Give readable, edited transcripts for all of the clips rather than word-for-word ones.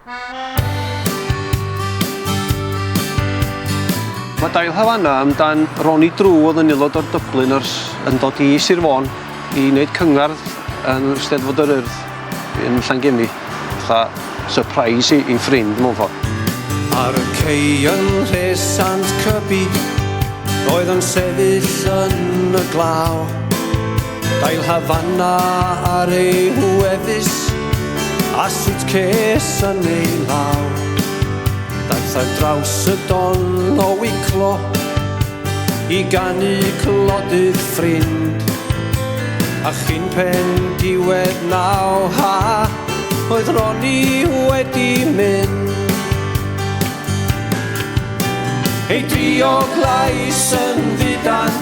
Mae Dail Hafana amdan Ronnie Drew oedd yn aelod o'r Dubliners yn dod i Sir Fôn i wneud cyngardd yn Steddfod yr Urdd yn Llangefni. Fatha surprise i ffrind mewn ffordd. Ar y cei yn Rhesant Cybi, roedd yn sefyll yn y glaw. Dail Hafana ar ei wefus, a suitcase yn ei law. Daeth ar draws y don o wiclo, i ganu clodydd ffrind. A chyn pen diwedd naw, oedd Ronnie wedi mynd. Ei drio glais yn ddidan,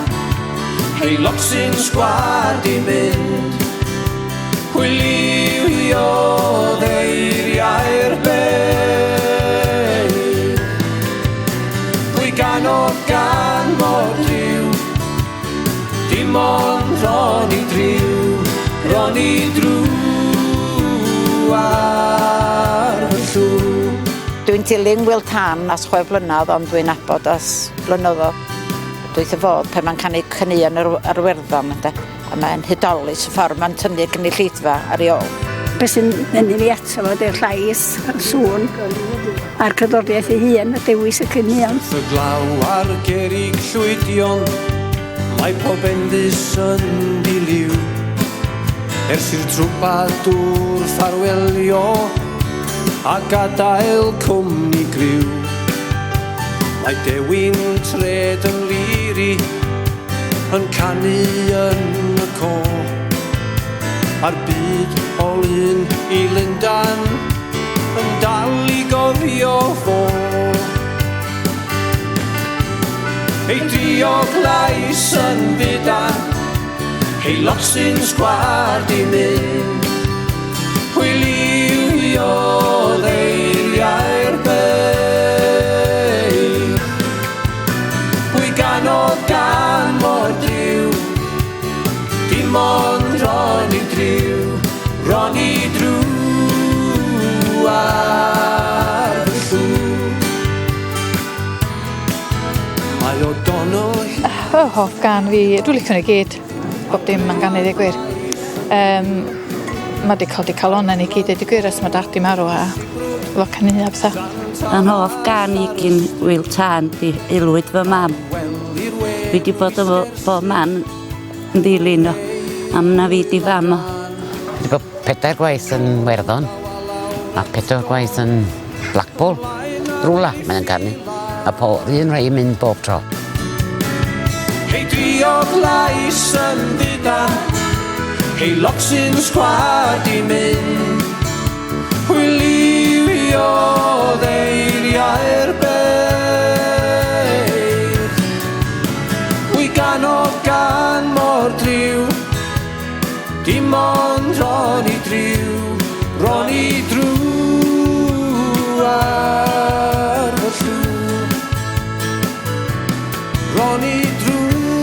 ei locsyn sgwad i mynd. Hwyliodd eiriau'r bedd. Pwy gan o gan mor driw, dim ond Ronnie Drew ar y llw. Dwi'n dilyn Wil Tân as 6 blynedd, ond dwi'n nabod as blynyddo. Dwi'n fod pan mae'n canu cynnion ar Werddon, a mae'n hydolus y ffordd mae'n tynnu gynulleidfa ar ei ôl. Be sy'n mynd i fi eto fod i'r llais, y sŵn, a'r cydoriaeth ei hun, y dewis y cynnion. Y glaw ar gerig llwydion, mae pob endus yn diliw. Ers i'r trwbadwr ffarwelio, a gadael cwmni griw. Mae dewin tred yn liri, yn canu yn y co. A'r byd o lun i Lundan, yn dal i gofio fo. Ei drio glais yn ddidan, ei locsyn sgwad i mynd. Hwyliodd eiriau'r bedd. Pwy gan o gan mor driw, dim ond Ronnie Drew ar y llw. Mae o dono hoff gan fi, dwi'n licio nhw gyd, bob dim yn gan i ddweud gwir. Mae wedi codi calonau ni gyd i ddweud gwir os mae dad di marw a locan ni a bethau. Yn hoff gan i gyn Wil Tân di ilwyd fy mam. Fi wedi bod o bob man yn ddilyn o, am na fi di fam o. Wedi bod 4 gwaith yn Werddon a 4 gwaith yn Blackpool. Rwla mae'n canu. A un rhai mynd bob tro. Ei drio glais yn ddidan, ei locsyn sgwad i mynd. Hwyliodd eiriau'r bedd. Pwy gan o gan mor driw, dim ond Ronnie Drew ar y llw. Ronnie Drew